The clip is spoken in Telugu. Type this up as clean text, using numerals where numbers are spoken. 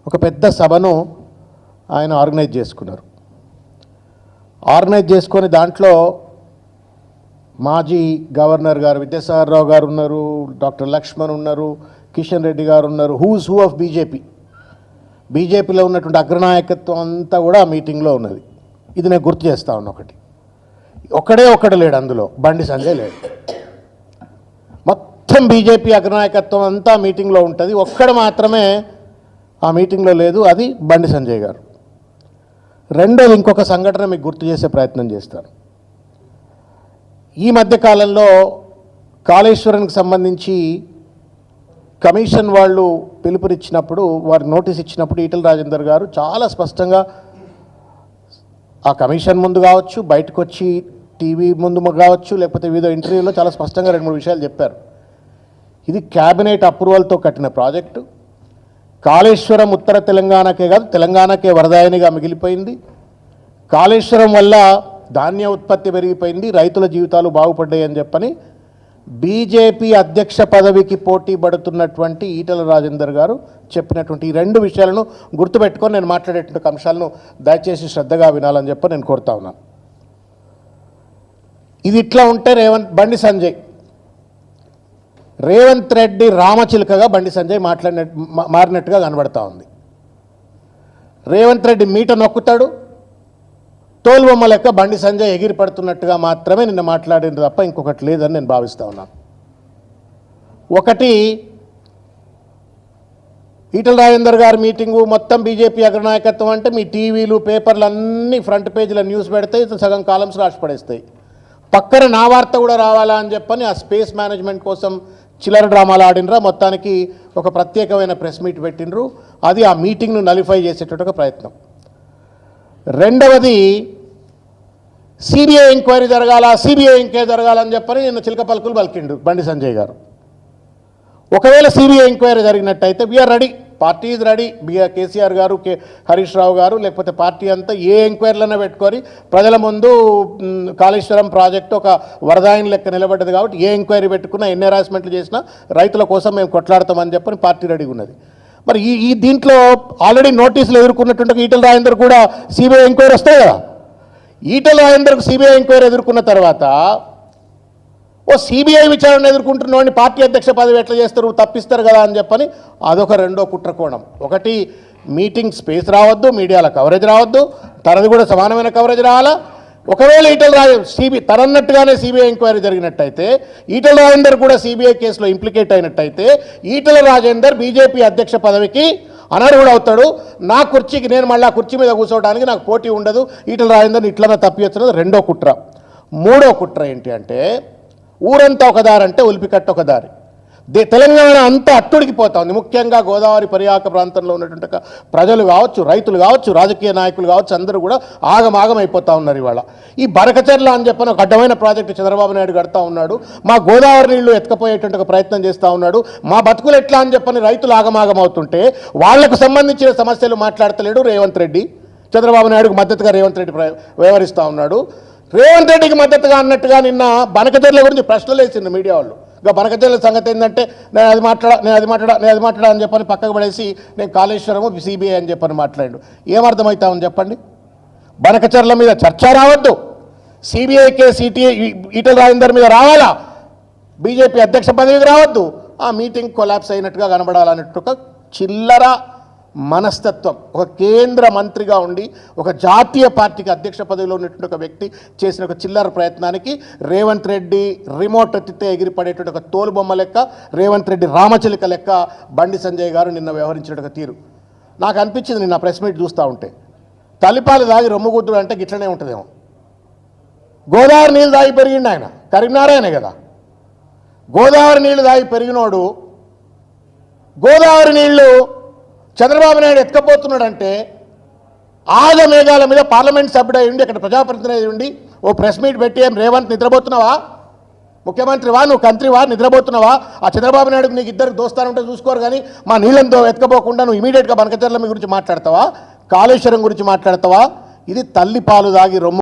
ఒక పెద్ద సభను ఆయన ఆర్గనైజ్ చేసుకున్నారు. ఆర్గనైజ్ చేసుకొని దాంట్లో మాజీ గవర్నర్ గారు విద్యాసాగరరావు గారు ఉన్నారు, డాక్టర్ లక్ష్మణ్ ఉన్నారు, కిషన్ రెడ్డి గారు ఉన్నారు, హూస్ హూ ఆఫ్ బీజేపీలో ఉన్నటువంటి అగ్రనాయకత్వం అంతా కూడా ఆ మీటింగ్లో ఉన్నది. ఇది నేను గుర్తు చేస్తా ఉన్నా. ఒక్కడు లేడు అందులో, బండి సంజయ్ లేడు. మొత్తం బీజేపీ అగ్రనాయకత్వం అంతా మీటింగ్లో ఉంటుంది, ఒక్కడు మాత్రమే ఆ మీటింగ్లో లేదు, అది బండి సంజయ్ గారు. రెండోది ఇంకొక సంఘటన మీకు గుర్తు చేసే ప్రయత్నం చేస్తాను. ఈ మధ్యకాలంలో కాళేశ్వరానికి సంబంధించి కమిషన్ వాళ్ళు పిలుపునిచ్చినప్పుడు, వారికి నోటీస్ ఇచ్చినప్పుడు ఈటెల రాజేందర్ గారు చాలా స్పష్టంగా ఆ కమిషన్ ముందు కావచ్చు, బయటకు వచ్చి టీవీ ముందు కావచ్చు, లేకపోతే వివిధ ఇంటర్వ్యూలో చాలా స్పష్టంగా 2-3 విషయాలు చెప్పారు. ఇది క్యాబినెట్ అప్రూవల్తో కట్టిన ప్రాజెక్టు. కాళేశ్వరం ఉత్తర తెలంగాణకే కాదు, తెలంగాణకే వరదాయనిగా మిగిలిపోయింది. కాళేశ్వరం వల్ల ధాన్య ఉత్పత్తి పెరిగిపోయింది, రైతుల జీవితాలు బాగుపడ్డాయి అని చెప్పని బీజేపీ అధ్యక్ష పదవికి పోటీ పడుతున్నటువంటి ఈటెల రాజేందర్ గారు చెప్పినటువంటి ఈ 2 విషయాలను గుర్తుపెట్టుకొని నేను మాట్లాడేటువంటి అంశాలను దయచేసి శ్రద్ధగా వినాలని చెప్పి నేను కోరుతా ఉన్నాను. ఇది ఇట్లా ఉంటే రేవంత్ రెడ్డి రామచిలుకగా బండి సంజయ్ మారినట్టుగా కనబడతా ఉంది. రేవంత్ రెడ్డి మీట నొక్కుతాడు, తోలుబొమ్మ లెక్క బండి సంజయ్ ఎగిరి పడుతున్నట్టుగా మాత్రమే నిన్న మాట్లాడింది తప్ప ఇంకొకటి లేదని నేను భావిస్తూ ఉన్నాను. ఒకటి, ఈటెల రాజేందర్ గారి మీటింగు మొత్తం బీజేపీ అగ్రనాయకత్వం అంటే మీ టీవీలు పేపర్లు అన్నీ ఫ్రంట్ పేజీలో న్యూస్ పెడతాయి, సగం కాలమ్స్ రాసి పడేస్తాయి. పక్కన నా వార్త కూడా రావాలా అని చెప్పని ఆ స్పేస్ మేనేజ్మెంట్ కోసం చిల్లర డ్రామాలు ఆడినరా, మొత్తానికి ఒక ప్రత్యేకమైన ప్రెస్ మీట్ పెట్టినరు. అది ఆ మీటింగ్ను నలిఫై చేసేటట్టు ఒక ప్రయత్నం. రెండవది, సిబిఐ ఎంక్వైరీ జరగాలని చెప్పని నిన్న చిలక పలుకులు పలికిండు బండి సంజయ్ గారు. ఒకవేళ సిబిఐ ఎంక్వైరీ జరిగినట్టయితే we are ready, party is ready. KCR గారు, హరీష్ రావు గారు, లేకపోతే పార్టీ అంతా ఏ ఎంక్వైరీలైనా పెట్టుకొని ప్రజల ముందు కాళేశ్వరం ప్రాజెక్టు ఒక వరదాయిని లెక్క నిలబడ్డది కాబట్టి ఏ ఎంక్వైరీ పెట్టుకున్నా, ఎన్ని హెరాస్మెంట్లు చేసినా రైతుల కోసం మేము కొట్లాడతామని చెప్పని పార్టీ రెడీగా ఉన్నది. మరి ఈ దీంట్లో ఆల్రెడీ నోటీసులు ఎదుర్కొన్నటువంటి ఈటెల రాజేందర్ కూడా సిబిఐ ఎంక్వైరీ వస్తాయి కదా. ఈటెల రాజేందర్కు సిబిఐ ఎంక్వైరీ ఎదుర్కొన్న తర్వాత సిబిఐ విచారణ ఎదుర్కొంటున్నవాడిని పార్టీ అధ్యక్ష పదవి ఎట్లా చేస్తారు, తప్పిస్తారు కదా అని చెప్పని అదొక రెండో కుట్రకోణం. ఒకటి, మీటింగ్ స్పేస్ రావద్దు, మీడియాల కవరేజ్ రావద్దు, తనది కూడా సమానమైన కవరేజ్ రావాలా. ఒకవేళ తనన్నట్టుగానే సిబిఐ ఎంక్వైరీ జరిగినట్టయితే, ఈటెల రాజేందర్ కూడా సిబిఐ కేసులో ఇంప్లికేట్ అయినట్టయితే ఈటెల రాజేందర్ బీజేపీ అధ్యక్ష పదవికి అనర్హుడు అవుతాడు. నా కుర్చీకి నేను మళ్ళీ ఆ కుర్చీ మీద కూర్చోవడానికి నాకు పోటీ ఉండదు, ఈటెల రాజేందర్ని ఇట్లనే తప్పిస్తున్నది రెండో కుట్ర. మూడో కుట్ర ఏంటి అంటే, ఊరంతా ఒక దారి అంటే ఉలిపికట్ట ఒక దారి. తెలంగాణ అంతా అట్టుడికిపోతా ఉంది. ముఖ్యంగా గోదావరి పరివాహక ప్రాంతంలో ఉన్నటువంటి ప్రజలు కావచ్చు, రైతులు కావచ్చు, రాజకీయ నాయకులు కావచ్చు, అందరూ కూడా ఆగమాగం అయిపోతూ ఉన్నారు. ఇవాళ ఈ బరకచెర్ల అని చెప్పని ఒక అడ్డమైన ప్రాజెక్టు చంద్రబాబు నాయుడు కడతా ఉన్నాడు. మా గోదావరి నీళ్లు ఎత్తుకపోయేటువంటి ఒక ప్రయత్నం చేస్తూ ఉన్నాడు. మా బతుకులు ఎట్లా అని చెప్పని రైతులు ఆగమాగం అవుతుంటే వాళ్లకు సంబంధించిన సమస్యలు మాట్లాడతలేడు రేవంత్ రెడ్డి. చంద్రబాబు నాయుడుకు మద్దతుగా రేవంత్ రెడ్డి వ్యవహరిస్తూ ఉన్నాడు. రేవంత్ రెడ్డికి మద్దతుగా అన్నట్టుగా నిన్న బనకచెర్ల గురించి ప్రశ్నలు వేసింది మీడియా వాళ్ళు. ఇంకా బనకచెర్ల సంగతి ఏంటంటే నేను అది మాట్లాడా అని చెప్పని పక్కకు పడేసి నేను కాళేశ్వరము సిబిఐ అని చెప్పని మాట్లాడు. ఏమర్థమవుతామని చెప్పండి. బనకచెర్ల మీద చర్చ రావద్దు, సిబిఐ కేసు ఈటెల రాజేందర్ మీద రావాలా, బీజేపీ అధ్యక్ష పదవికి రావద్దు, ఆ మీటింగ్ కొలాప్స్ అయినట్టుగా కనబడాలన్నట్టు చిల్లర మనస్తత్వం. ఒక కేంద్ర మంత్రిగా ఉండి ఒక జాతీయ పార్టీకి అధ్యక్ష పదవిలో ఉన్నటువంటి ఒక వ్యక్తి చేసిన ఒక చిల్లర ప్రయత్నానికి రేవంత్ రెడ్డి రిమోట్ ఎత్తితే ఎగిరిపడేటువంటి ఒక తోలుబొమ్మ లెక్క, రేవంత్ రెడ్డి రామచిలుక లెక్క బండి సంజయ్ గారు నిన్న వ్యవహరించిన తీరు నాకు అనిపించింది. నిన్న ప్రెస్ మీట్ చూస్తూ ఉంటే తలిపాలు దాగి రొమ్ముగుద్దుడు అంటే గిట్లనే ఉంటుందేమో. గోదావరి నీళ్ళు దాగి పెరిగిండు ఆయన, కరీంనారాయణే కదా. గోదావరి నీళ్లు దాగి పెరిగినోడు గోదావరి నీళ్లు చంద్రబాబు నాయుడు ఎత్తుకపోతున్నాడంటే ఆగమేఘాల మీద పార్లమెంట్ సభ్యుడై ఉండి, అక్కడ ప్రజాప్రతినిధి ఉండి ఓ ప్రెస్ మీట్ పెట్టి ఏం రేవంత్ నిద్రపోతున్నావా, ముఖ్యమంత్రివా, నువ్వు కంత్రివా, నిద్రపోతున్నావా? ఆ చంద్రబాబు నాయుడుకి నీకు ఇద్దరు దోస్తానుంటే చూసుకోరు, కానీ మా నీళ్ళంతో ఎత్తుకపోకుండా నువ్వు ఇమీడియట్గా బనకచెర్ల గురించి మాట్లాడతావా, కాళేశ్వరం గురించి మాట్లాడతావా? ఇది తల్లి పాలు దాగి రొమ్ము